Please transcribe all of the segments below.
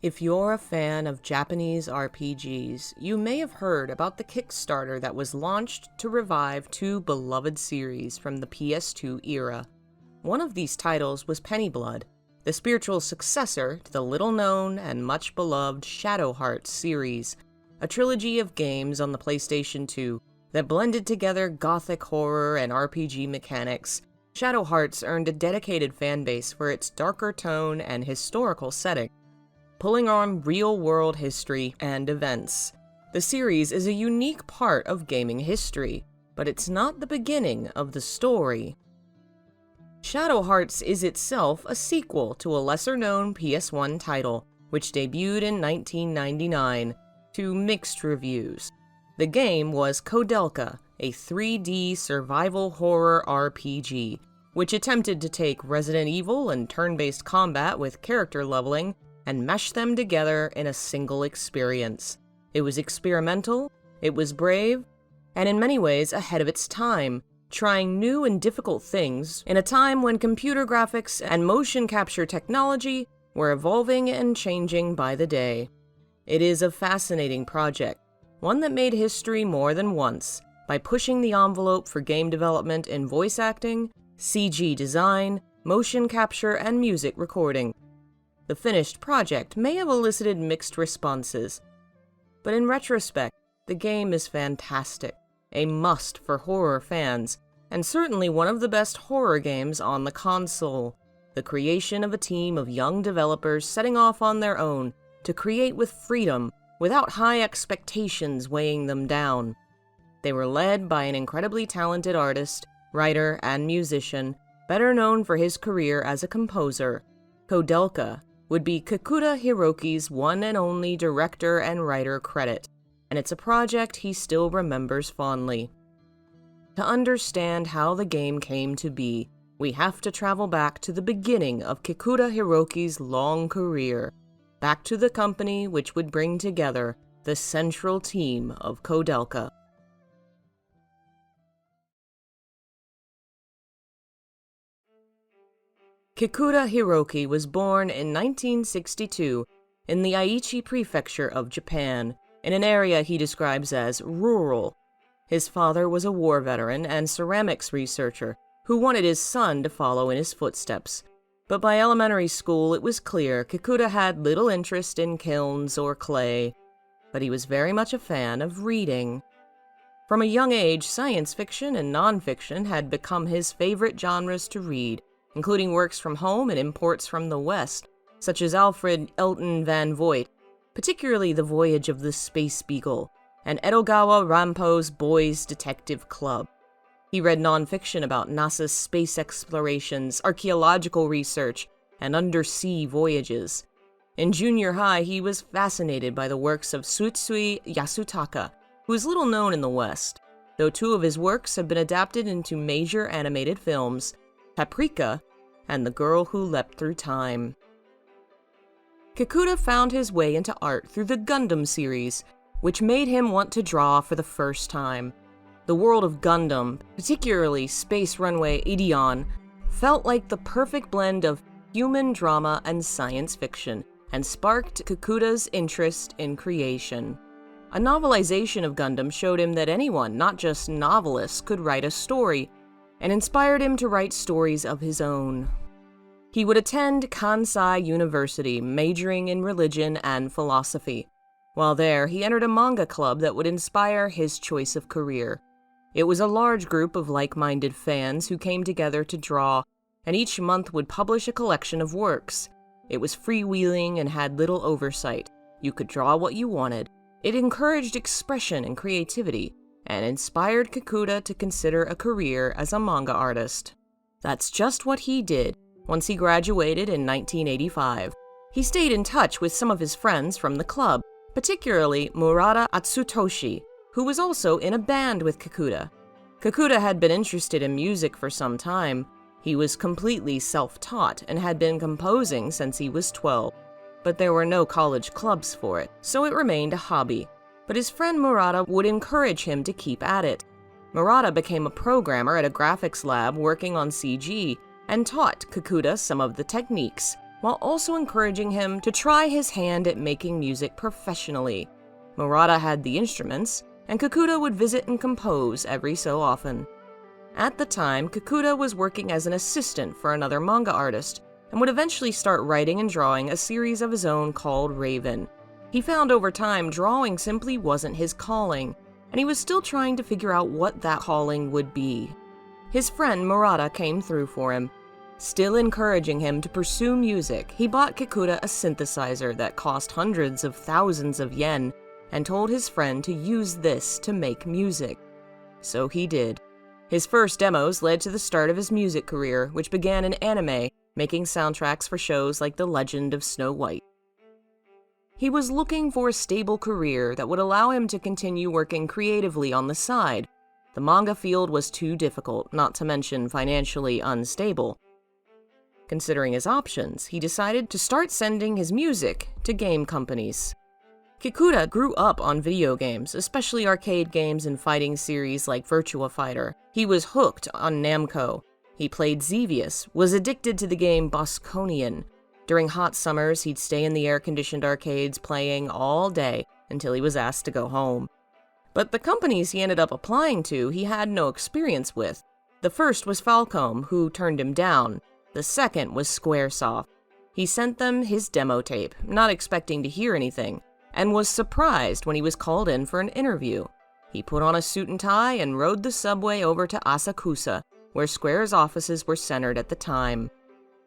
If you're a fan of Japanese RPGs, you may have heard about the Kickstarter that was launched to revive two beloved series from the PS2 era. One of these titles was Pennyblood, the spiritual successor to the little-known and much-beloved Shadow Hearts series, a trilogy of games on the PlayStation 2 that blended together gothic horror and RPG mechanics. Shadow Hearts earned a dedicated fanbase for its darker tone and historical setting, pulling on real-world history and events. The series is a unique part of gaming history, but it's not the beginning of the story. Shadow Hearts is itself a sequel to a lesser-known PS1 title, which debuted in 1999, to mixed reviews. The game was Koudelka, a 3D survival horror RPG, which attempted to take Resident Evil and turn-based combat with character leveling and mesh them together in a single experience. It was experimental, it was brave, and in many ways ahead of its time, trying new and difficult things in a time when computer graphics and motion capture technology were evolving and changing by the day. It is a fascinating project, one that made history more than once by pushing the envelope for game development in voice acting, CG design, motion capture, and music recording. The finished project may have elicited mixed responses, but in retrospect, the game is fantastic, a must for horror fans, and certainly one of the best horror games on the console. The creation of a team of young developers setting off on their own to create with freedom, without high expectations weighing them down. They were led by an incredibly talented artist, writer, and musician, better known for his career as a composer. Koudelka would be Kikuta Hiroki's one and only director and writer credit, and it's a project he still remembers fondly. To understand how the game came to be, we have to travel back to the beginning of Kikuta Hiroki's long career, back to the company which would bring together the central team of Koudelka. Kikuta Hiroki was born in 1962 in the Aichi Prefecture of Japan, in an area he describes as rural. His father was a war veteran and ceramics researcher who wanted his son to follow in his footsteps. But by elementary school, it was clear Kikuta had little interest in kilns or clay, but he was very much a fan of reading. From a young age, science fiction and nonfiction had become his favorite genres to read, including works from home and imports from the West, such as Alfred Elton van Voigt, particularly The Voyage of the Space Beagle, and Edogawa Rampo's Boys Detective Club. He read nonfiction about NASA's space explorations, archaeological research, and undersea voyages. In junior high, he was fascinated by the works of Tsutsui Yasutaka, who is little known in the West, though two of his works have been adapted into major animated films, Paprika and The Girl Who Leapt Through Time. Kikuta found his way into art through the Gundam series, which made him want to draw for the first time. The world of Gundam, particularly Space Runway Ideon, felt like the perfect blend of human drama and science fiction, and sparked Kikuta's interest in creation. A novelization of Gundam showed him that anyone, not just novelists, could write a story, and inspired him to write stories of his own. He would attend Kansai University, majoring in religion and philosophy. While there, he entered a manga club that would inspire his choice of career. It was a large group of like-minded fans who came together to draw, and each month would publish a collection of works. It was freewheeling and had little oversight. You could draw what you wanted. It encouraged expression and creativity, and inspired Kikuta to consider a career as a manga artist. That's just what he did once he graduated in 1985. He stayed in touch with some of his friends from the club, particularly Murata Atsutoshi, who was also in a band with Kikuta. Kikuta had been interested in music for some time. He was completely self-taught and had been composing since he was 12, but there were no college clubs for it, so it remained a hobby. But his friend Murata would encourage him to keep at it. Murata became a programmer at a graphics lab working on CG and taught Kikuta some of the techniques, while also encouraging him to try his hand at making music professionally. Murata had the instruments, and Kikuta would visit and compose every so often. At the time, Kikuta was working as an assistant for another manga artist, and would eventually start writing and drawing a series of his own called Raven. He found over time drawing simply wasn't his calling, and he was still trying to figure out what that calling would be. His friend Murata came through for him. Still encouraging him to pursue music, he bought Kikuta a synthesizer that cost hundreds of thousands of yen, and told his friend to use this to make music. So he did. His first demos led to the start of his music career, which began in anime, making soundtracks for shows like The Legend of Snow White. He was looking for a stable career that would allow him to continue working creatively on the side. The manga field was too difficult, not to mention financially unstable. Considering his options, he decided to start sending his music to game companies. Kikuta grew up on video games, especially arcade games and fighting series like Virtua Fighter. He was hooked on Namco. He played Xevious, was addicted to the game Bosconian. During hot summers, he'd stay in the air-conditioned arcades playing all day until he was asked to go home. But the companies he ended up applying to, he had no experience with. The first was Falcom, who turned him down. The second was Squaresoft. He sent them his demo tape, not expecting to hear anything, and was surprised when he was called in for an interview. He put on a suit and tie and rode the subway over to Asakusa, where Square's offices were centered at the time.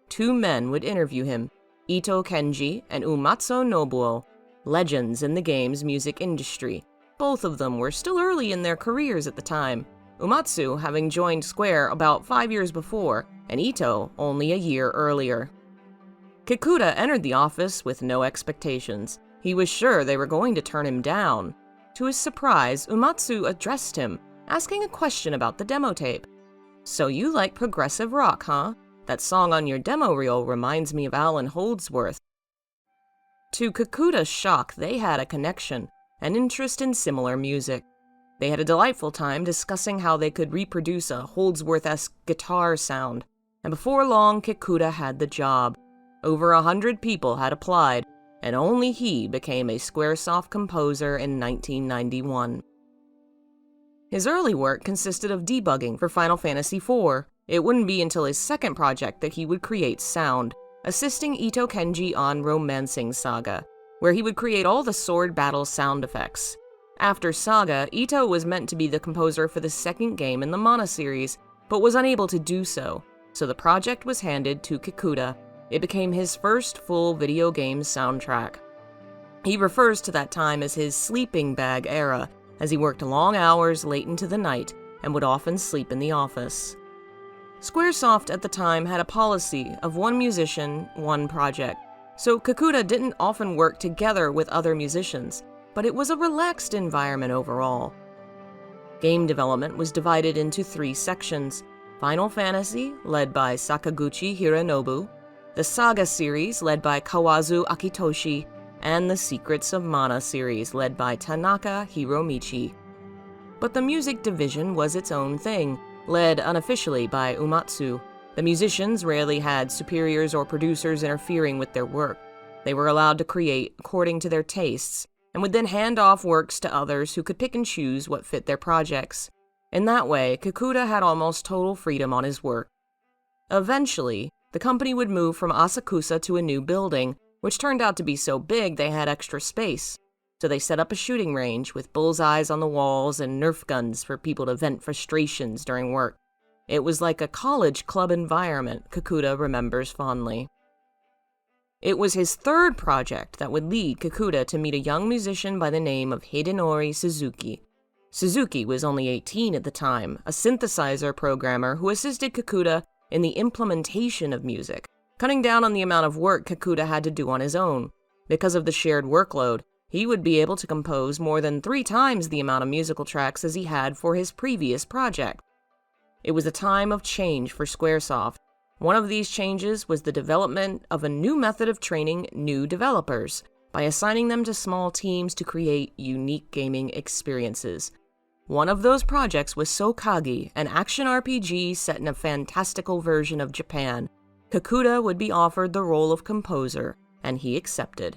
Two men would interview him, Ito Kenji and Umatsu Nobuo, legends in the game's music industry. Both of them were still early in their careers at the time, Umatsu having joined Square about 5 years before, and Ito only a year earlier. Kikuta entered the office with no expectations. He was sure they were going to turn him down. To his surprise, Umatsu addressed him, asking a question about the demo tape. "So you like progressive rock, huh? That song on your demo reel reminds me of Alan Holdsworth." To Kikuta's shock, they had a connection, an interest in similar music. They had a delightful time discussing how they could reproduce a Holdsworth-esque guitar sound, and before long, Kikuta had the job. Over 100 people had applied, and only he became a Squaresoft composer in 1991. His early work consisted of debugging for Final Fantasy IV. It wouldn't be until his second project that he would create sound, assisting Ito Kenji on Romancing Saga, where he would create all the sword battle sound effects. After Saga, Ito was meant to be the composer for the second game in the Mana series, but was unable to do so the project was handed to Kikuta. It became his first full video game soundtrack. He refers to that time as his sleeping bag era, as he worked long hours late into the night and would often sleep in the office. Squaresoft at the time had a policy of one musician, one project, so Kikuta didn't often work together with other musicians, but it was a relaxed environment overall. Game development was divided into 3 sections: Final Fantasy, led by Sakaguchi Hironobu, the Saga series, led by Kawazu Akitoshi, and the Secrets of Mana series, led by Tanaka Hiromichi. But the music division was its own thing, led unofficially by Umatsu. The musicians rarely had superiors or producers interfering with their work. They were allowed to create according to their tastes, and would then hand off works to others who could pick and choose what fit their projects. In that way, Kikuta had almost total freedom on his work. Eventually, the company would move from Asakusa to a new building, which turned out to be so big they had extra space. So they set up a shooting range with bullseyes on the walls and Nerf guns for people to vent frustrations during work. It was like a college club environment, Kikuta remembers fondly. It was his third project that would lead Kikuta to meet a young musician by the name of Hidenori Suzuki. Suzuki was only 18 at the time, a synthesizer programmer who assisted Kikuta in the implementation of music, cutting down on the amount of work Kikuta had to do on his own. Because of the shared workload, he would be able to compose more than 3 times the amount of musical tracks as he had for his previous project. It was a time of change for Squaresoft. One of these changes was the development of a new method of training new developers by assigning them to small teams to create unique gaming experiences. One of those projects was Sokagi, an action RPG set in a fantastical version of Japan. Kikuta would be offered the role of composer, and he accepted.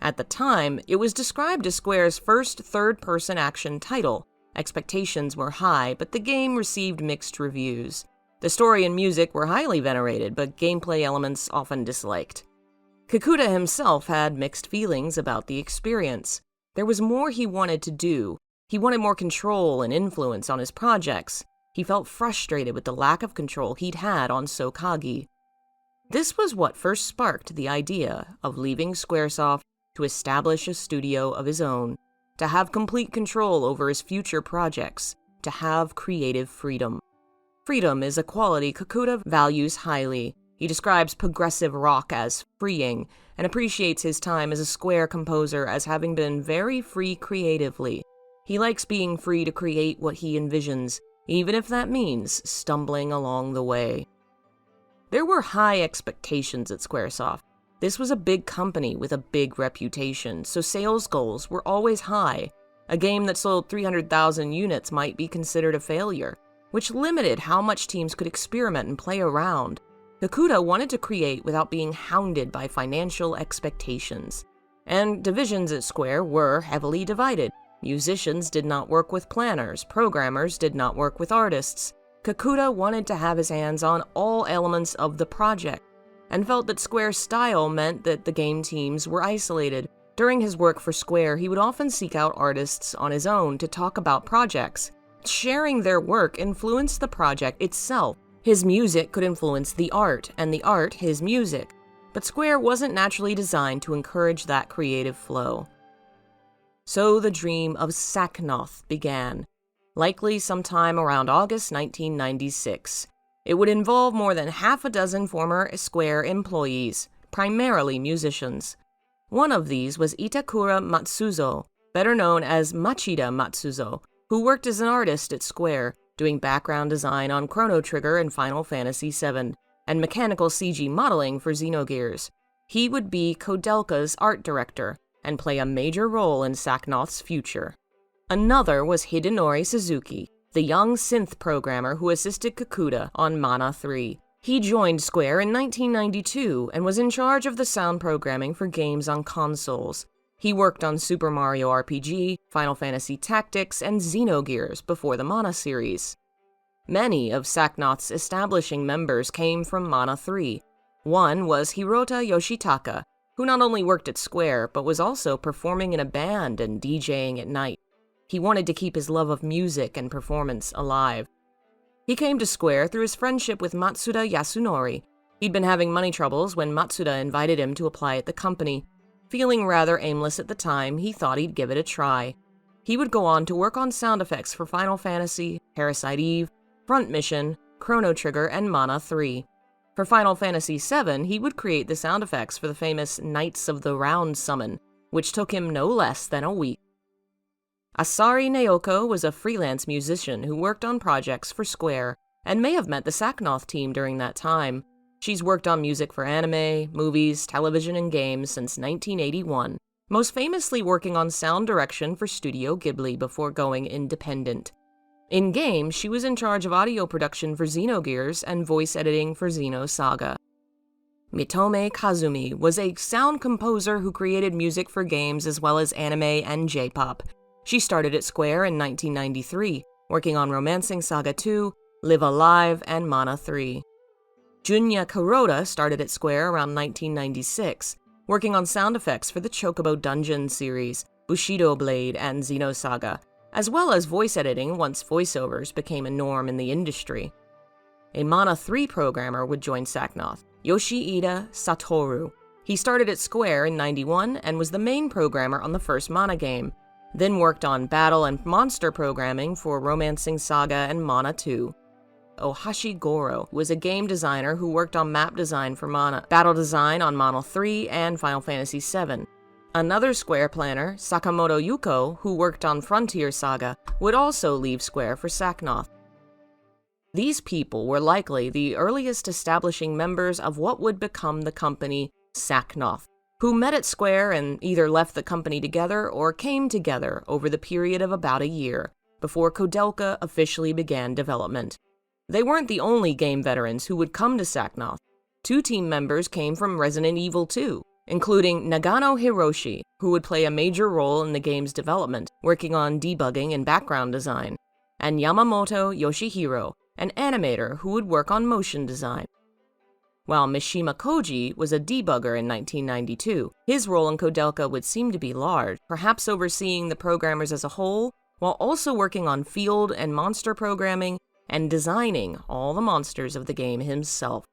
At the time, it was described as Square's first third-person action title. Expectations were high, but the game received mixed reviews. The story and music were highly venerated, but gameplay elements often disliked. Kikuta himself had mixed feelings about the experience. There was more he wanted to do. He wanted more control and influence on his projects. He felt frustrated with the lack of control he'd had on Sokagi. This was what first sparked the idea of leaving Squaresoft to establish a studio of his own, to have complete control over his future projects, to have creative freedom. Freedom is a quality Kikuta values highly. He describes progressive rock as freeing, and appreciates his time as a Square composer as having been very free creatively. He likes being free to create what he envisions, even if that means stumbling along the way. There were high expectations at Squaresoft. This was a big company with a big reputation, so sales goals were always high. A game that sold 300,000 units might be considered a failure, which limited how much teams could experiment and play around. Kikuta wanted to create without being hounded by financial expectations. And divisions at Square were heavily divided. Musicians did not work with planners, programmers did not work with artists. Kikuta wanted to have his hands on all elements of the project, and felt that Square's style meant that the game teams were isolated. During his work for Square, he would often seek out artists on his own to talk about projects. Sharing their work influenced the project itself. His music could influence the art, and the art his music. But Square wasn't naturally designed to encourage that creative flow. So the dream of Saknoth began, likely sometime around August 1996. It would involve more than half a dozen former Square employees, primarily musicians. One of these was Itakura Matsuzo, better known as Machida Matsuzo, who worked as an artist at Square, doing background design on Chrono Trigger and Final Fantasy VII, and mechanical CG modeling for Xenogears. He would be Koudelka's art director, and play a major role in Saknoth's future. Another was Hidenori Suzuki, the young synth programmer who assisted Kikuta on Mana 3. He joined Square in 1992 and was in charge of the sound programming for games on consoles. He worked on Super Mario RPG, Final Fantasy Tactics, and Xenogears before the Mana series. Many of Saknoth's establishing members came from Mana 3. One was Hirota Yoshitaka, who not only worked at Square, but was also performing in a band and DJing at night. He wanted to keep his love of music and performance alive. He came to Square through his friendship with Matsuda Yasunori. He'd been having money troubles when Matsuda invited him to apply at the company. Feeling rather aimless at the time, he thought he'd give it a try. He would go on to work on sound effects for Final Fantasy, Parasite Eve, Front Mission, Chrono Trigger, and Mana 3. For Final Fantasy VII, he would create the sound effects for the famous Knights of the Round summon, which took him no less than a week. Asari Naoko was a freelance musician who worked on projects for Square, and may have met the Saknoth team during that time. She's worked on music for anime, movies, television, and games since 1981, most famously working on sound direction for Studio Ghibli before going independent. In games, she was in charge of audio production for Xenogears and voice editing for Xenosaga. Mitome Kazumi was a sound composer who created music for games as well as anime and J-pop. She started at Square in 1993, working on Romancing Saga 2, Live Alive, and Mana 3. Junya Kuroda started at Square around 1996, working on sound effects for the Chocobo Dungeon series, Bushido Blade, and Xenosaga, as well as voice editing once voiceovers became a norm in the industry. A Mana 3 programmer would join Saknoth, Yoshiida Satoru. He started at Square in '91 and was the main programmer on the first Mana game, then worked on battle and monster programming for Romancing Saga and Mana 2. Ohashi Goro was a game designer who worked on map design for Mana, battle design on Mana 3 and Final Fantasy VII. Another Square planner, Sakamoto Yuko, who worked on Frontier Saga, would also leave Square for Saknoth. These people were likely the earliest establishing members of what would become the company Saknoth, who met at Square and either left the company together or came together over the period of about a year, before Koudelka officially began development. They weren't the only game veterans who would come to Saknoth. 2 team members came from Resident Evil 2, including Nagano Hiroshi, who would play a major role in the game's development, working on debugging and background design, and Yamamoto Yoshihiro, an animator who would work on motion design. While Mishima Koji was a debugger in 1992, his role in Koudelka would seem to be large, perhaps overseeing the programmers as a whole, while also working on field and monster programming and designing all the monsters of the game himself.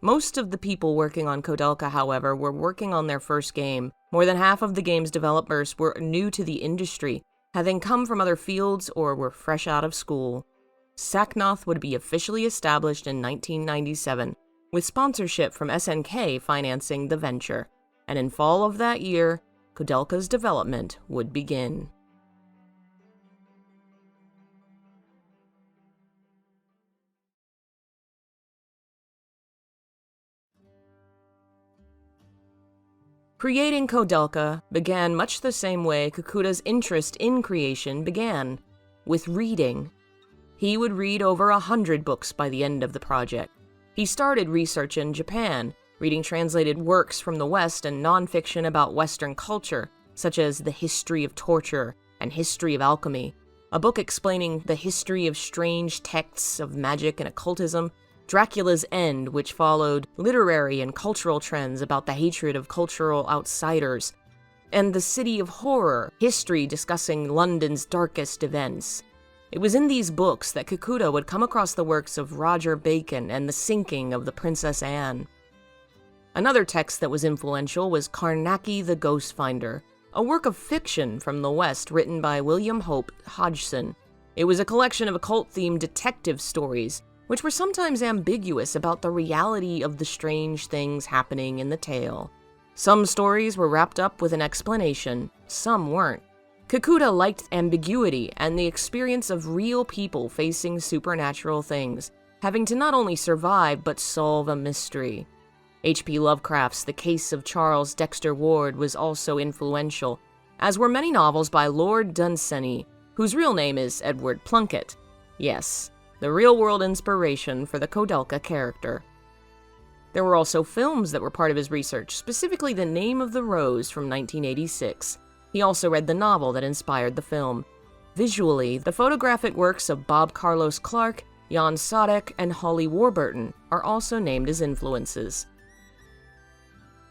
Most of the people working on Koudelka, however, were working on their first game. More than half of the game's developers were new to the industry, having come from other fields or were fresh out of school. Saknoth would be officially established in 1997, with sponsorship from SNK financing the venture, and in fall of that year, Koudelka's development would begin. Creating Koudelka began much the same way Kikuta's interest in creation began, with reading. He would read over 100 books by the end of the project. He started research in Japan, reading translated works from the West and nonfiction about Western culture, such as The History of Torture and History of Alchemy, a book explaining the history of strange texts of magic and occultism, Dracula's End, which followed literary and cultural trends about the hatred of cultural outsiders, and The City of Horror, history discussing London's darkest events. It was in these books that Kikuta would come across the works of Roger Bacon and The Sinking of the Princess Anne. Another text that was influential was Carnacki the Ghost Finder, a work of fiction from the West written by William Hope Hodgson. It was a collection of occult-themed detective stories, which were sometimes ambiguous about the reality of the strange things happening in the tale. Some stories were wrapped up with an explanation, some weren't. Kikuta liked ambiguity and the experience of real people facing supernatural things, having to not only survive but solve a mystery. H.P. Lovecraft's The Case of Charles Dexter Ward was also influential, as were many novels by Lord Dunsany, whose real name is Edward Plunkett. Yes, the real-world inspiration for the Koudelka character. There were also films that were part of his research, specifically The Name of the Rose from 1986. He also read the novel that inspired the film. Visually, the photographic works of Bob Carlos Clark, Jan Sadek, and Holly Warburton are also named as influences.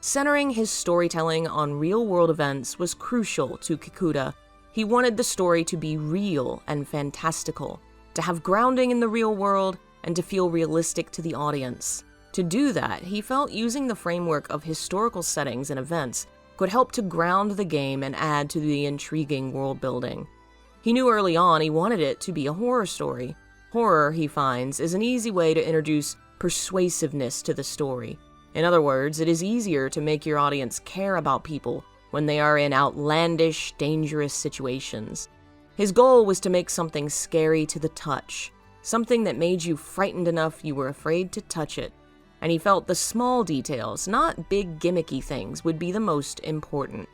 Centering his storytelling on real-world events was crucial to Kikuta. He wanted the story to be real and fantastical, to have grounding in the real world, and to feel realistic to the audience. To do that, he felt using the framework of historical settings and events could help to ground the game and add to the intriguing world building. He knew early on he wanted it to be a horror story. Horror, he finds, is an easy way to introduce persuasiveness to the story. In other words, it is easier to make your audience care about people when they are in outlandish, dangerous situations. His goal was to make something scary to the touch, something that made you frightened enough you were afraid to touch it. And he felt the small details, not big gimmicky things, would be the most important.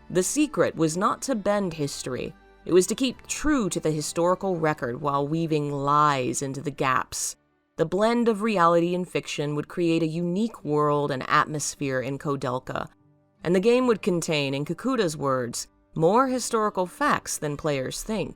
The secret was not to bend history. It was to keep true to the historical record while weaving lies into the gaps. The blend of reality and fiction would create a unique world and atmosphere in Koudelka, and the game would contain, in Kikuta's words, more historical facts than players think.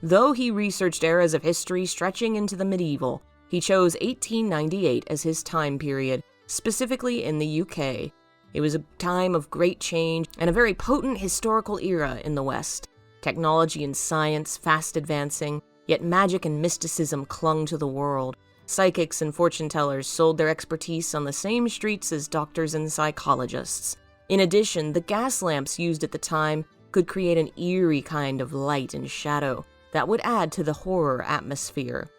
Though he researched eras of history stretching into the medieval, he chose 1898 as his time period, specifically in the UK. It was a time of great change and a very potent historical era in the West. Technology and science fast advancing, yet magic and mysticism clung to the world. Psychics and fortune tellers sold their expertise on the same streets as doctors and psychologists. In addition, the gas lamps used at the time could create an eerie kind of light and shadow that would add to the horror atmosphere.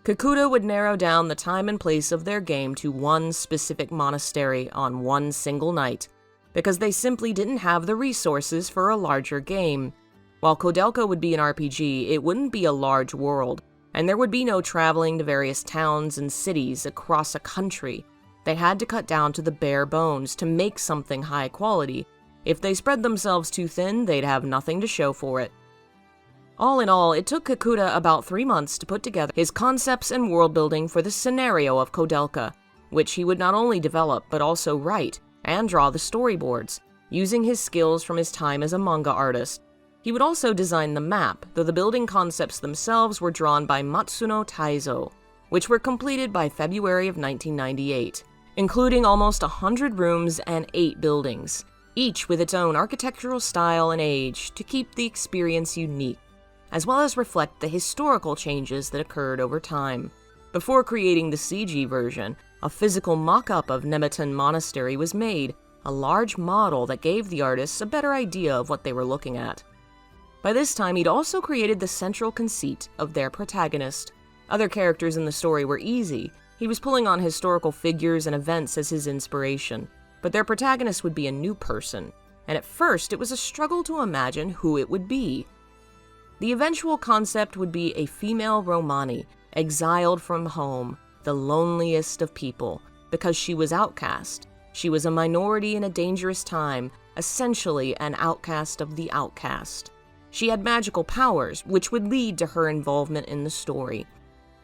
Kikuta would narrow down the time and place of their game to one specific monastery on one single night, because they simply didn't have the resources for a larger game. While Koudelka would be an RPG, it wouldn't be a large world, and there would be no traveling to various towns and cities across a country. They had to cut down to the bare bones to make something high quality. If they spread themselves too thin, they'd have nothing to show for it. All in all, it took Kikuta about 3 months to put together his concepts and world building for the scenario of Koudelka, which he would not only develop but also write and draw the storyboards, using his skills from his time as a manga artist. He would also design the map, though the building concepts themselves were drawn by Matsuno Taizo, which were completed by February of 1998, including almost 100 rooms and 8 buildings, each with its own architectural style and age to keep the experience unique, as well as reflect the historical changes that occurred over time. Before creating the CG version, a physical mock-up of Nemeton Monastery was made, a large model that gave the artists a better idea of what they were looking at. By this time, he'd also created the central conceit of their protagonist. Other characters in the story were easy. He was pulling on historical figures and events as his inspiration, but their protagonist would be a new person, and at first it was a struggle to imagine who it would be. The eventual concept would be a female Romani, exiled from home, the loneliest of people, because she was outcast. She was a minority in a dangerous time, essentially an outcast of the outcast. She had magical powers, which would lead to her involvement in the story.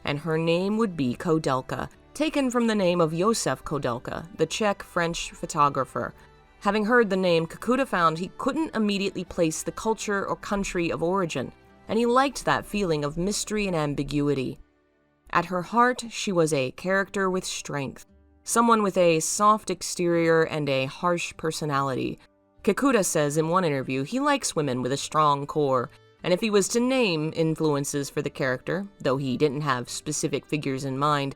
And her name would be Koudelka, taken from the name of Josef Koudelka, the Czech-French photographer. Having heard the name, Kikuta found he couldn't immediately place the culture or country of origin, and he liked that feeling of mystery and ambiguity. At her heart, she was a character with strength, someone with a soft exterior and a harsh personality. Kikuta says in one interview he likes women with a strong core, and if he was to name influences for the character, though he didn't have specific figures in mind,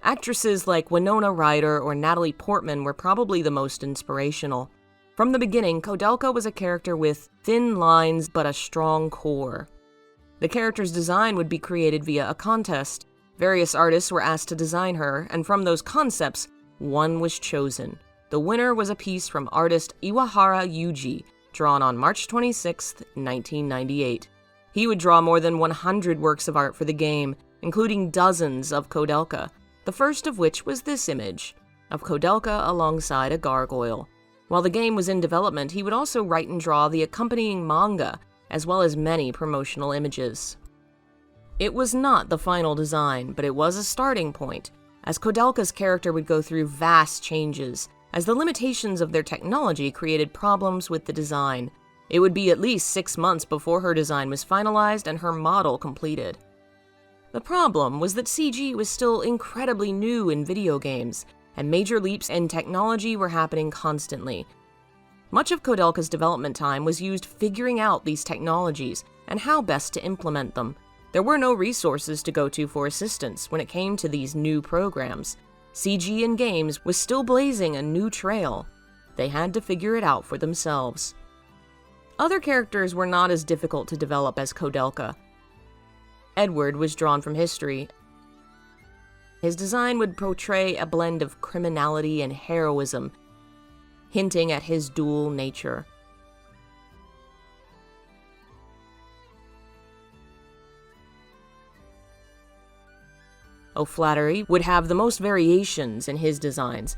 actresses like Winona Ryder or Natalie Portman were probably the most inspirational. From the beginning, Koudelka was a character with thin lines but a strong core. The character's design would be created via a contest. Various artists were asked to design her, and from those concepts, one was chosen. The winner was a piece from artist Iwahara Yuji, drawn on March 26, 1998. He would draw more than 100 works of art for the game, including dozens of Koudelka, the first of which was this image, of Koudelka alongside a gargoyle. While the game was in development, he would also write and draw the accompanying manga, as well as many promotional images. It was not the final design, but it was a starting point, as Koudelka's character would go through vast changes, as the limitations of their technology created problems with the design. It would be at least 6 months before her design was finalized and her model completed. The problem was that CG was still incredibly new in video games, and major leaps in technology were happening constantly. Much of Koudelka's development time was used figuring out these technologies and how best to implement them. There were no resources to go to for assistance when it came to these new programs. CG in games was still blazing a new trail. They had to figure it out for themselves. Other characters were not as difficult to develop as Koudelka. Edward was drawn from history. His design would portray a blend of criminality and heroism, hinting at his dual nature. O'Flaherty would have the most variations in his designs.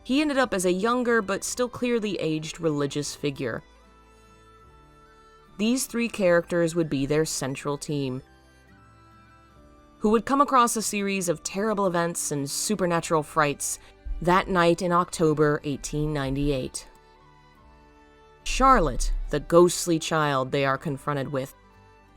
He ended up as a younger but still clearly aged religious figure. These 3 characters would be their central team, who would come across a series of terrible events and supernatural frights that night in October 1898. Charlotte, the ghostly child they are confronted with,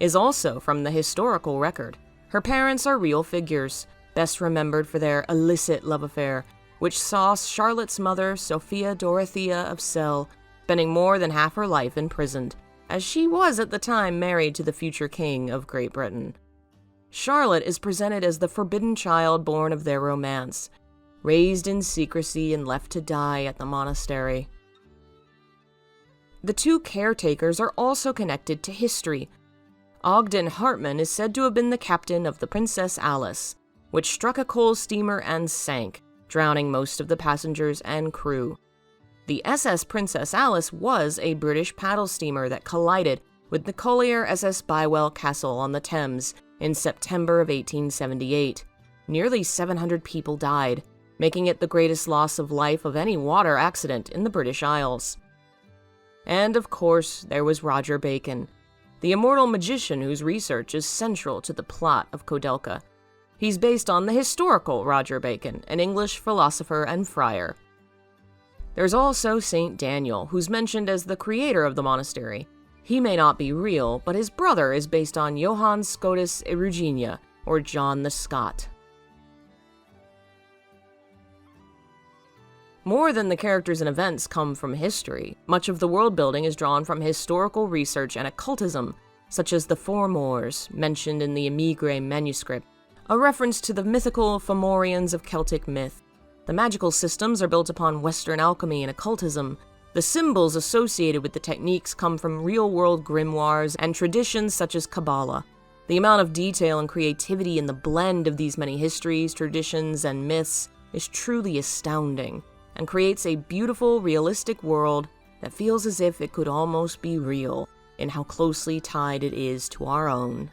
is also from the historical record. Her parents are real figures, best remembered for their illicit love affair, which saw Charlotte's mother, Sophia Dorothea of Celle, spending more than half her life imprisoned, as she was at the time married to the future king of Great Britain. Charlotte is presented as the forbidden child born of their romance, raised in secrecy and left to die at the monastery. The 2 caretakers are also connected to history. Ogden Hartman is said to have been the captain of the Princess Alice, which struck a coal steamer and sank, drowning most of the passengers and crew. The SS Princess Alice was a British paddle steamer that collided with the collier SS Bywell Castle on the Thames in September of 1878. Nearly 700 people died, making it the greatest loss of life of any water accident in the British Isles. And of course, there was Roger Bacon. the immortal magician whose research is central to the plot of Koudelka. He's based on the historical Roger Bacon, an English philosopher and friar. There's also Saint Daniel, who's mentioned as the creator of the monastery. He may not be real, but his brother is based on Johann Scotus Erugenia, or John the Scot. More than the characters and events come from history. Much of the world building is drawn from historical research and occultism, such as the Four Moors, mentioned in the Emigre manuscript, a reference to the mythical Fomorians of Celtic myth. The magical systems are built upon Western alchemy and occultism. The symbols associated with the techniques come from real-world grimoires and traditions such as Kabbalah. The amount of detail and creativity in the blend of these many histories, traditions, and myths is truly astounding, and creates a beautiful, realistic world that feels as if it could almost be real in how closely tied it is to our own.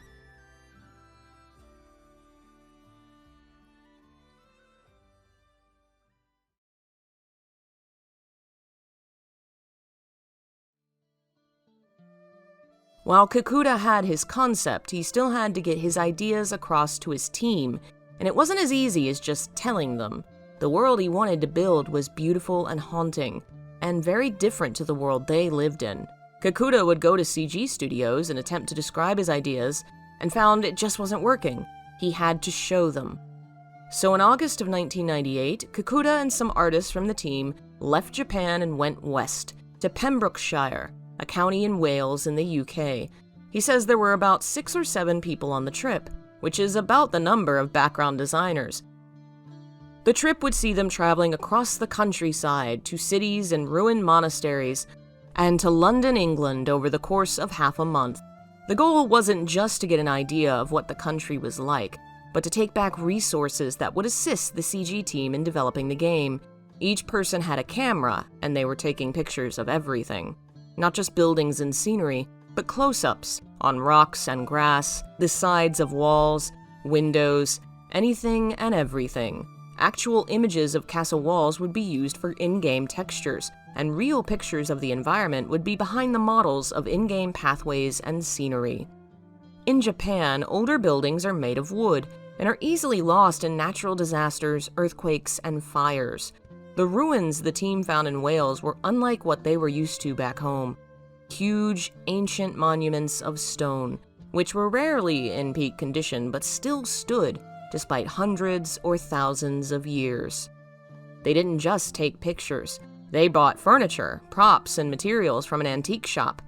While Kikuta had his concept, he still had to get his ideas across to his team, and it wasn't as easy as just telling them. The world he wanted to build was beautiful and haunting, and very different to the world they lived in. Kikuta would go to CG studios and attempt to describe his ideas, and found it just wasn't working. He had to show them. So in August of 1998, Kikuta and some artists from the team left Japan and went west, to Pembrokeshire, a county in Wales in the UK. He says there were about 6 or 7 people on the trip, which is about the number of background designers. The trip would see them traveling across the countryside to cities and ruined monasteries, and to London, England over the course of half a month. The goal wasn't just to get an idea of what the country was like, but to take back resources that would assist the CG team in developing the game. Each person had a camera, and they were taking pictures of everything. Not just buildings and scenery, but close-ups on rocks and grass, the sides of walls, windows, anything and everything. Actual images of castle walls would be used for in-game textures, and real pictures of the environment would be behind the models of in-game pathways and scenery. In Japan, older buildings are made of wood, and are easily lost in natural disasters, earthquakes, and fires. The ruins the team found in Wales were unlike what they were used to back home. Huge, ancient monuments of stone, which were rarely in peak condition but still stood despite hundreds or thousands of years. They didn't just take pictures. They bought furniture, props, and materials from an antique shop.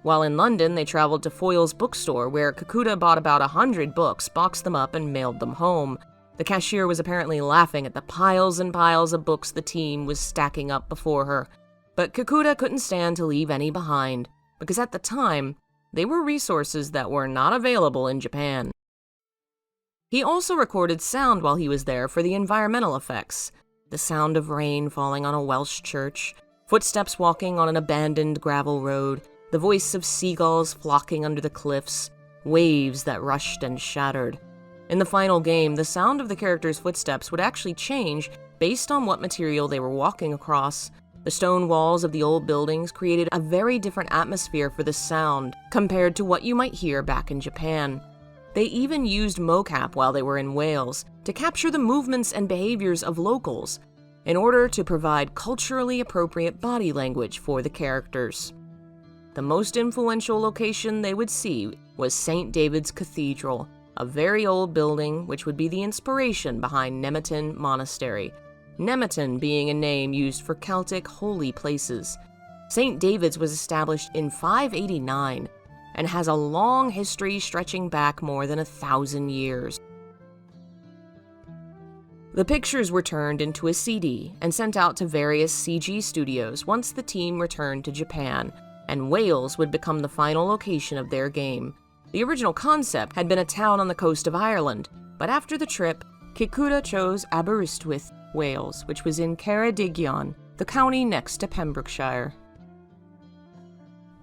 While in London, they traveled to Foyle's bookstore, where Kikuta bought about 100 books, boxed them up, and mailed them home. The cashier was apparently laughing at the piles and piles of books the team was stacking up before her. But Kikuta couldn't stand to leave any behind, because at the time, they were resources that were not available in Japan. He also recorded sound while he was there for the environmental effects. The sound of rain falling on a Welsh church, footsteps walking on an abandoned gravel road, the voice of seagulls flocking under the cliffs, waves that rushed and shattered. In the final game, the sound of the characters' footsteps would actually change based on what material they were walking across. The stone walls of the old buildings created a very different atmosphere for the sound compared to what you might hear back in Japan. They even used mocap while they were in Wales to capture the movements and behaviors of locals in order to provide culturally appropriate body language for the characters. The most influential location they would see was St. David's Cathedral, a very old building which would be the inspiration behind Nemeton Monastery, Nemeton being a name used for Celtic holy places. St. David's was established in 589 and has a long history stretching back more than 1,000 years. The pictures were turned into a CD and sent out to various CG studios once the team returned to Japan, and Wales would become the final location of their game. The original concept had been a town on the coast of Ireland, but after the trip, Kikuta chose Aberystwyth, Wales, which was in Ceredigion, the county next to Pembrokeshire.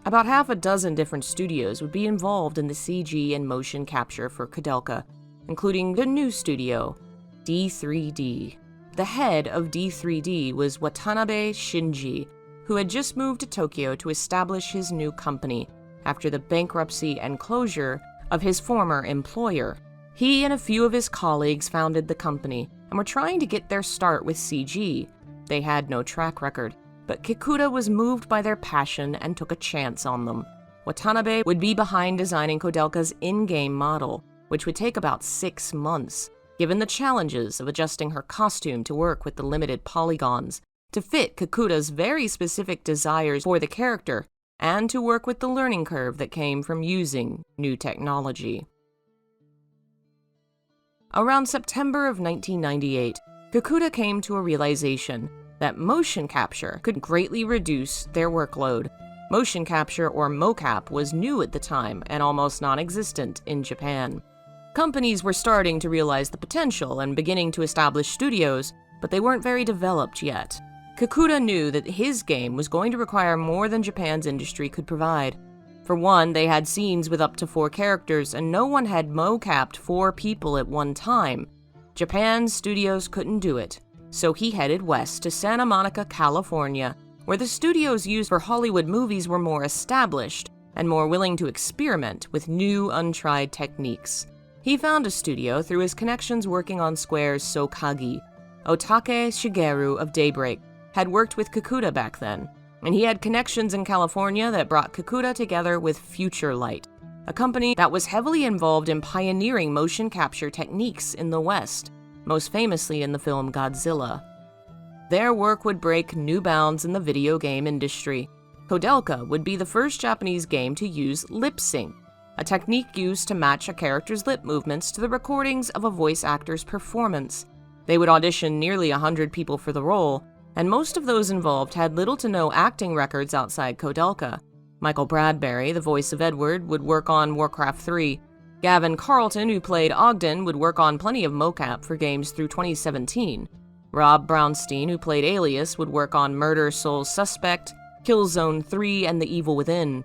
About half a dozen different studios would be involved in the CG and motion capture for Koudelka, including the new studio, D3D. The head of D3D was Watanabe Shinji, who had just moved to Tokyo to establish his new company, after the bankruptcy and closure of his former employer. He and a few of his colleagues founded the company and were trying to get their start with CG. They had no track record, but Kikuta was moved by their passion and took a chance on them. Watanabe would be behind designing Koudelka's in-game model, which would take about 6 months, given the challenges of adjusting her costume to work with the limited polygons, to fit Kikuta's very specific desires for the character, and to work with the learning curve that came from using new technology. Around September of 1998, Kikuta came to a realization that motion capture could greatly reduce their workload. Motion capture, or mocap, was new at the time and almost non-existent in Japan. Companies were starting to realize the potential and beginning to establish studios, but they weren't very developed yet. Kikuta knew that his game was going to require more than Japan's industry could provide. For one, they had scenes with up to 4 characters, and no one had mocapped 4 people at one time. Japan's studios couldn't do it, so he headed west to Santa Monica, California, where the studios used for Hollywood movies were more established and more willing to experiment with new, untried techniques. He found a studio through his connections working on Square's Sokagi. Otake Shigeru of Daybreak had worked with Kikuta back then, and he had connections in California that brought Kikuta together with Future Light, a company that was heavily involved in pioneering motion capture techniques in the West, most famously in the film Godzilla. Their work would break new bounds in the video game industry. Koudelka would be the first Japanese game to use lip sync, a technique used to match a character's lip movements to the recordings of a voice actor's performance. They would audition nearly 100 people for the role, and most of those involved had little to no acting records outside Koudelka. Michael Bradbury, the voice of Edward, would work on Warcraft 3. Gavin Carlton, who played Ogden, would work on plenty of mocap for games through 2017. Rob Brownstein, who played Alias, would work on Murder Soul Suspect, Killzone 3, and The Evil Within.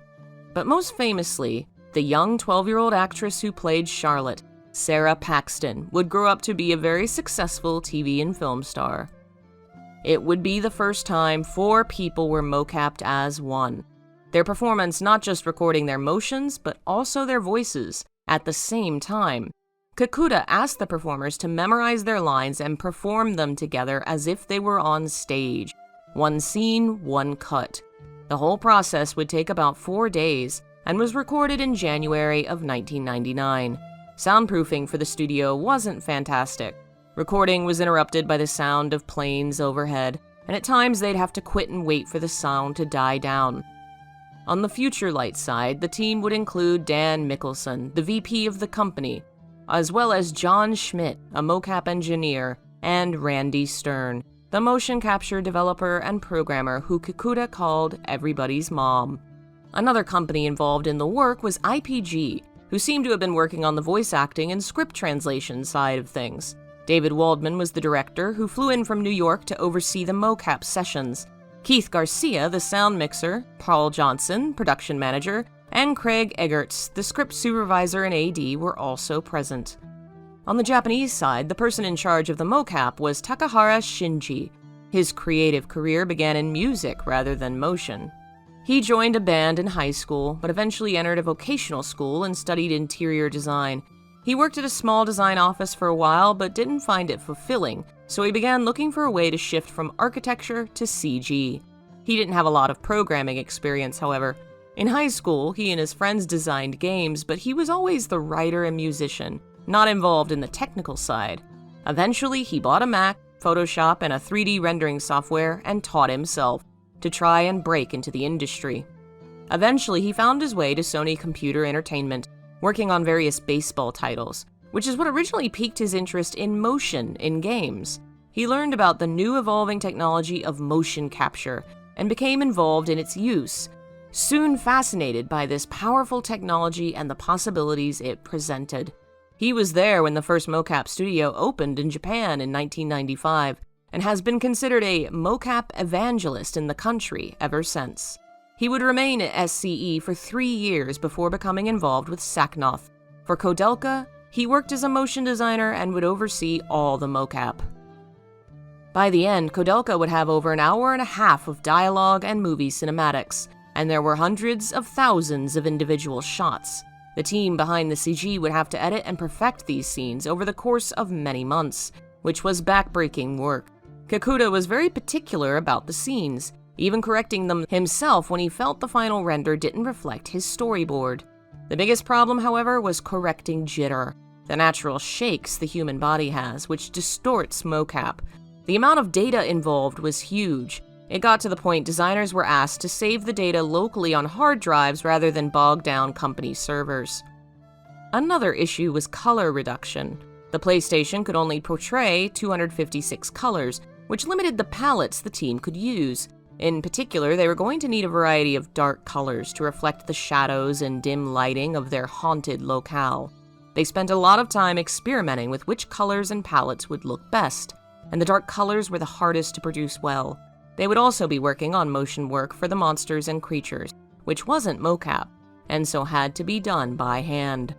But most famously, the young 12-year-old actress who played Charlotte, Sarah Paxton, would grow up to be a very successful TV and film star. It would be the first time 4 people were mocapped as one. Their performance not just recording their motions, but also their voices at the same time. Kikuta asked the performers to memorize their lines and perform them together as if they were on stage. 1 scene, 1 cut. The whole process would take about 4 days and was recorded in January of 1999. Soundproofing for the studio wasn't fantastic. Recording was interrupted by the sound of planes overhead, and at times they'd have to quit and wait for the sound to die down. On the Future Light side, the team would include Dan Mickelson, the VP of the company, as well as John Schmidt, a mocap engineer, and Randy Stern, the motion capture developer and programmer who Kikuta called everybody's mom. Another company involved in the work was IPG, who seemed to have been working on the voice acting and script translation side of things. David Waldman was the director, who flew in from New York to oversee the mocap sessions. Keith Garcia, the sound mixer, Paul Johnson, production manager, and Craig Egerts, the script supervisor and AD, were also present. On the Japanese side, the person in charge of the mocap was Takahara Shinji. His creative career began in music rather than motion. He joined a band in high school, but eventually entered a vocational school and studied interior design. He worked at a small design office for a while, but didn't find it fulfilling, so he began looking for a way to shift from architecture to CG. He didn't have a lot of programming experience, however. In high school, he and his friends designed games, but he was always the writer and musician, not involved in the technical side. Eventually, he bought a Mac, Photoshop, and a 3D rendering software and taught himself to try and break into the industry. Eventually, he found his way to Sony Computer Entertainment, working on various baseball titles, which is what originally piqued his interest in motion in games. He learned about the new evolving technology of motion capture and became involved in its use, soon fascinated by this powerful technology and the possibilities it presented. He was there when the first mocap studio opened in Japan in 1995 and has been considered a mocap evangelist in the country ever since. He would remain at SCE for 3 years before becoming involved with Saknoth. For Koudelka, he worked as a motion designer and would oversee all the mocap. By the end, Koudelka would have over an hour and a half of dialogue and movie cinematics. and there were hundreds of thousands of individual shots. The team behind the CG would have to edit and perfect these scenes over the course of many months, which was backbreaking work. Kikuta was very particular about the scenes, even correcting them himself when he felt the final render didn't reflect his storyboard. The biggest problem, however, was correcting jitter, the natural shakes the human body has, which distorts mocap. The amount of data involved was huge. It got to the point designers were asked to save the data locally on hard drives rather than bog down company servers. Another issue was color reduction. The PlayStation could only portray 256 colors, which limited the palettes the team could use. In particular, they were going to need a variety of dark colors to reflect the shadows and dim lighting of their haunted locale. They spent a lot of time experimenting with which colors and palettes would look best, and the dark colors were the hardest to produce well. They would also be working on motion work for the monsters and creatures, which wasn't mocap, and so had to be done by hand.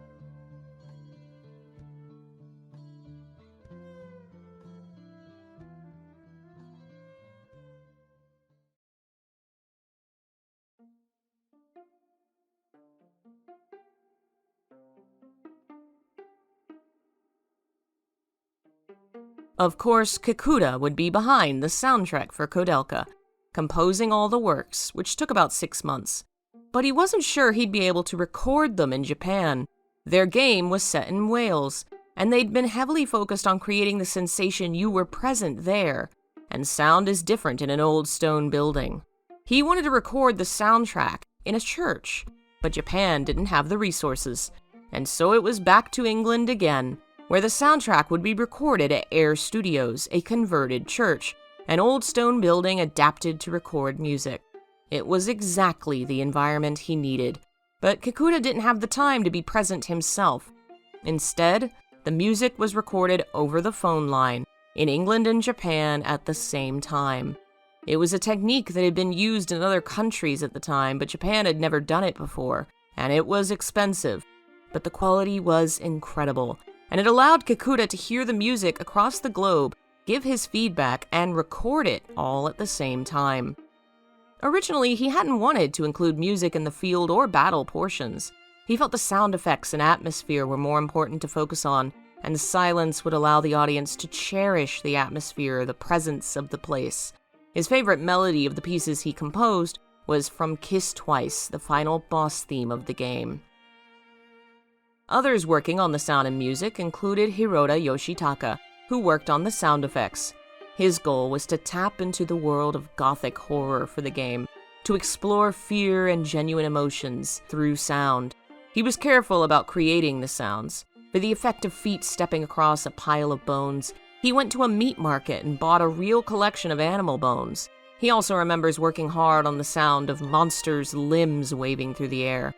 Of course, Kikuta would be behind the soundtrack for Koudelka, composing all the works, which took about 6 months. But he wasn't sure he'd be able to record them in Japan. Their game was set in Wales, and they'd been heavily focused on creating the sensation you were present there, and sound is different in an old stone building. He wanted to record the soundtrack in a church, but Japan didn't have the resources, and so it was back to England again, where the soundtrack would be recorded at Air Studios, a converted church, an old stone building adapted to record music. It was exactly the environment he needed, but Kikuta didn't have the time to be present himself. Instead, the music was recorded over the phone line, in England and Japan at the same time. It was a technique that had been used in other countries at the time, but Japan had never done it before, and it was expensive. But the quality was incredible, and it allowed Kikuta to hear the music across the globe, give his feedback, and record it all at the same time. Originally, he hadn't wanted to include music in the field or battle portions. He felt the sound effects and atmosphere were more important to focus on, and the silence would allow the audience to cherish the atmosphere, the presence of the place. His favorite melody of the pieces he composed was from Kiss Twice, the final boss theme of the game. Others working on the sound and music included Hiroda Yoshitaka, who worked on the sound effects. His goal was to tap into the world of gothic horror for the game, to explore fear and genuine emotions through sound. He was careful about creating the sounds. For the effect of feet stepping across a pile of bones, he went to a meat market and bought a real collection of animal bones. He also remembers working hard on the sound of monsters' limbs waving through the air.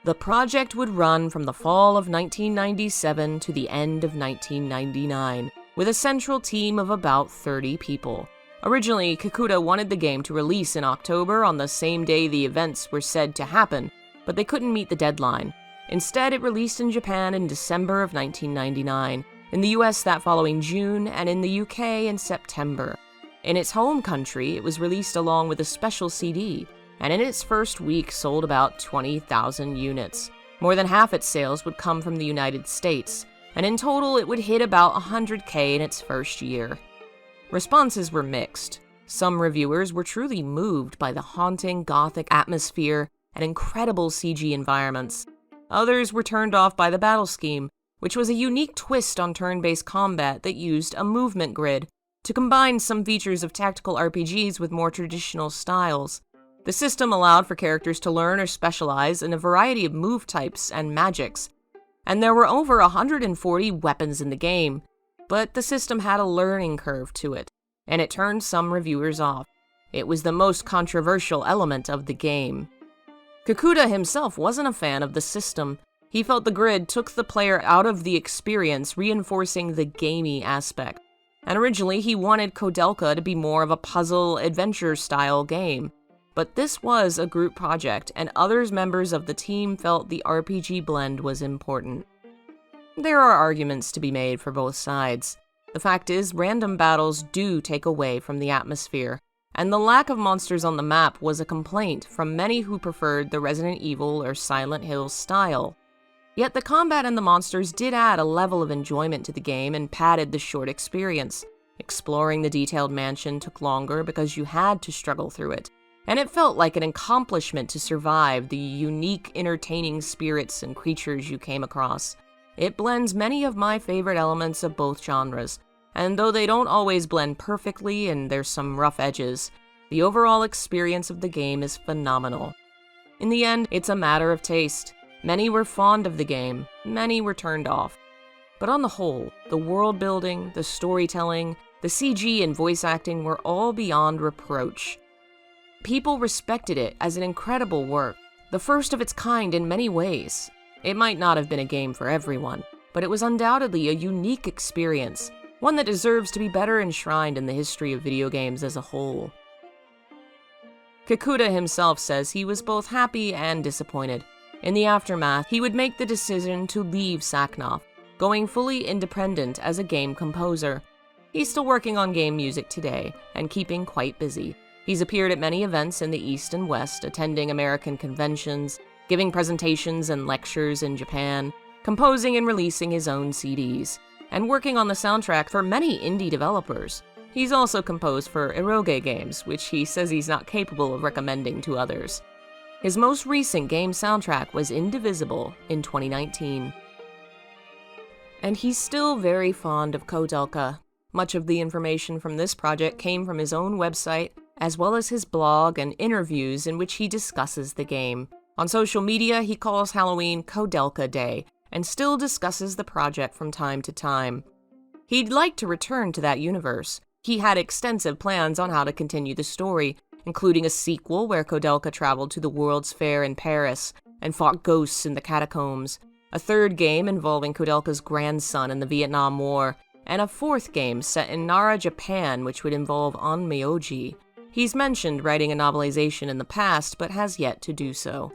The project would run from the fall of 1997 to the end of 1999, with a central team of about 30 people. Originally, Kikuta wanted the game to release in October on the same day the events were said to happen, but they couldn't meet the deadline. Instead, it released in Japan in December of 1999, in the US that following June, and in the UK in September. In its home country, it was released along with a special CD, and in its first week sold about 20,000 units. More than half its sales would come from the United States, and in total it would hit about 100K in its first year. Responses were mixed. Some reviewers were truly moved by the haunting gothic atmosphere and incredible CG environments. Others were turned off by the battle scheme, which was a unique twist on turn-based combat that used a movement grid to combine some features of tactical RPGs with more traditional styles. The system allowed for characters to learn or specialize in a variety of move types and magics, and there were over 140 weapons in the game, but the system had a learning curve to it, and it turned some reviewers off. It was the most controversial element of the game. Kikuta himself wasn't a fan of the system. He felt the grid took the player out of the experience, reinforcing the gamey aspect. And originally he wanted Koudelka to be more of a puzzle adventure style game. But this was a group project, and other members of the team felt the RPG blend was important. There are arguments to be made for both sides. The fact is, random battles do take away from the atmosphere, and the lack of monsters on the map was a complaint from many who preferred the Resident Evil or Silent Hill style. Yet the combat and the monsters did add a level of enjoyment to the game and padded the short experience. Exploring the detailed mansion took longer because you had to struggle through it, and it felt like an accomplishment to survive the unique, entertaining spirits and creatures you came across. It blends many of my favorite elements of both genres, and though they don't always blend perfectly and there's some rough edges, the overall experience of the game is phenomenal. In the end, it's a matter of taste. Many were fond of the game, many were turned off. But on the whole, the world building, the storytelling, the CG and voice acting were all beyond reproach. People respected it as an incredible work, the first of its kind in many ways. It might not have been a game for everyone, but it was undoubtedly a unique experience, one that deserves to be better enshrined in the history of video games as a whole. Kikuta himself says he was both happy and disappointed. In the aftermath, he would make the decision to leave Squaresoft, going fully independent as a game composer. He's still working on game music today, and keeping quite busy. He's appeared at many events in the East and West, attending American conventions, giving presentations and lectures in Japan, composing and releasing his own CDs, and working on the soundtrack for many indie developers. He's also composed for eroge games, which he says he's not capable of recommending to others. His most recent game soundtrack was Indivisible in 2019. And he's still very fond of Koudelka. Much of the information from this project came from his own website, as well as his blog and interviews in which he discusses the game. On social media, he calls Halloween Koudelka Day, and still discusses the project from time to time. He'd like to return to that universe. He had extensive plans on how to continue the story, including a sequel where Koudelka traveled to the World's Fair in Paris and fought ghosts in the catacombs, a third game involving Koudelka's grandson in the Vietnam War, and a fourth game set in Nara, Japan, which would involve Onmyoji. He's mentioned writing a novelization in the past, but has yet to do so.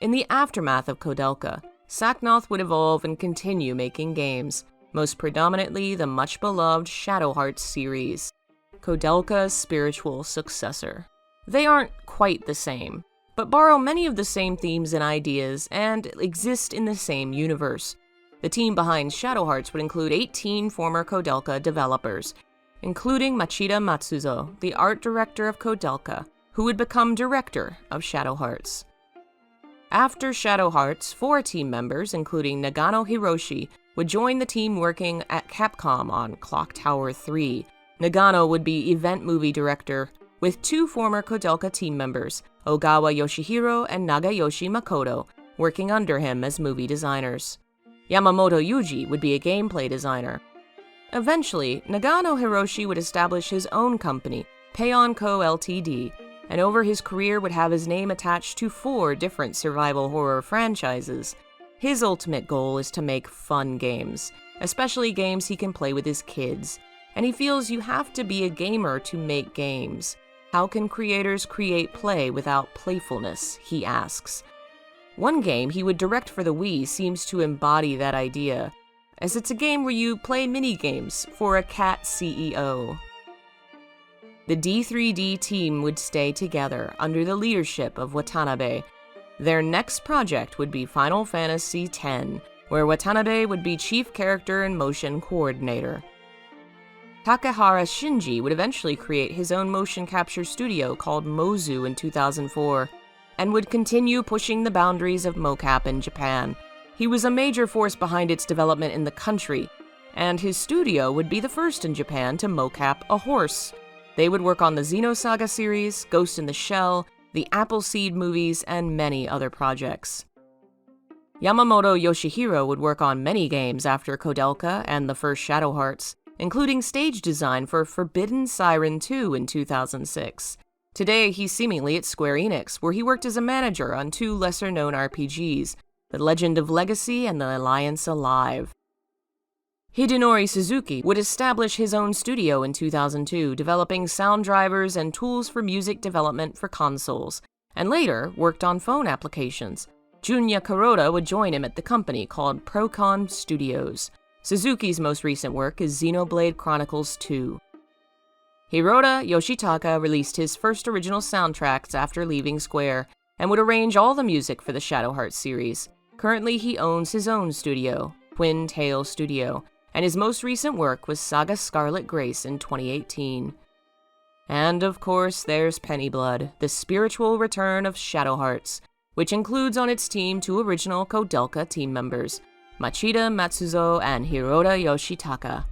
In the aftermath of Koudelka, Squaresoft would evolve and continue making games, most predominantly the much-beloved Shadow Hearts series, Koudelka's spiritual successor. They aren't quite the same, but borrow many of the same themes and ideas and exist in the same universe. The team behind Shadow Hearts would include 18 former Koudelka developers, including Machida Matsuzo, the art director of Koudelka, who would become director of Shadow Hearts. After Shadow Hearts, 4 team members, including Nagano Hiroshi, would join the team working at Capcom on Clock Tower 3. Nagano would be event movie director, with 2 former Koudelka team members, Ogawa Yoshihiro and Nagayoshi Makoto, working under him as movie designers. Yamamoto Yuji would be a gameplay designer. Eventually, Nagano Hiroshi would establish his own company, Payon Co. Ltd., and over his career would have his name attached to 4 different survival horror franchises. His ultimate goal is to make fun games, especially games he can play with his kids, and he feels you have to be a gamer to make games. How can creators create play without playfulness, he asks. One game he would direct for the Wii seems to embody that idea, as it's a game where you play mini-games for a cat CEO. The D3D team would stay together under the leadership of Watanabe. Their next project would be Final Fantasy X, where Watanabe would be chief character and motion coordinator. Takehara Shinji would eventually create his own motion capture studio called Mozu in 2004, and would continue pushing the boundaries of mocap in Japan. He was a major force behind its development in the country, and his studio would be the first in Japan to mocap a horse. They would work on the Xenosaga series, Ghost in the Shell, the Appleseed movies, and many other projects. Yamamoto Yoshihiro would work on many games after Koudelka and the first Shadow Hearts, including stage design for Forbidden Siren 2 in 2006. Today, he's seemingly at Square Enix, where he worked as a manager on 2 lesser-known RPGs, The Legend of Legacy and The Alliance Alive. Hidenori Suzuki would establish his own studio in 2002, developing sound drivers and tools for music development for consoles, and later worked on phone applications. Junya Kuroda would join him at the company called Procon Studios. Suzuki's most recent work is Xenoblade Chronicles 2. Hirota Yoshitaka released his first original soundtracks after leaving Square, and would arrange all the music for the Shadow Hearts series. Currently, he owns his own studio, Twin Tail Studio, and his most recent work was Saga Scarlet Grace in 2018. And of course, there's Pennyblood, the spiritual return of Shadow Hearts, which includes on its team 2 original Koudelka team members, Machida Matsuzo and Hirota Yoshitaka.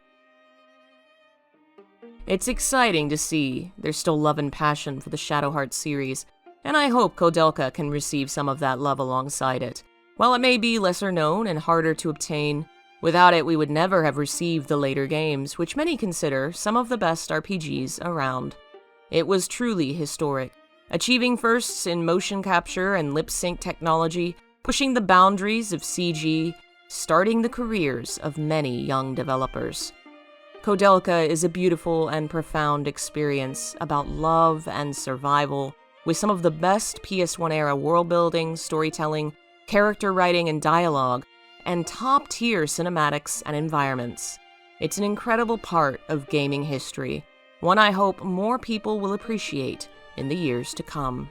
It's exciting to see there's still love and passion for the Shadow Hearts series, and I hope Koudelka can receive some of that love alongside it. While it may be lesser known and harder to obtain, without it we would never have received the later games, which many consider some of the best RPGs around. It was truly historic, achieving firsts in motion capture and lip-sync technology, pushing the boundaries of CG, starting the careers of many young developers. Koudelka is a beautiful and profound experience about love and survival, with some of the best PS1-era world-building, storytelling, character writing and dialogue, and top-tier cinematics and environments. It's an incredible part of gaming history, one I hope more people will appreciate in the years to come.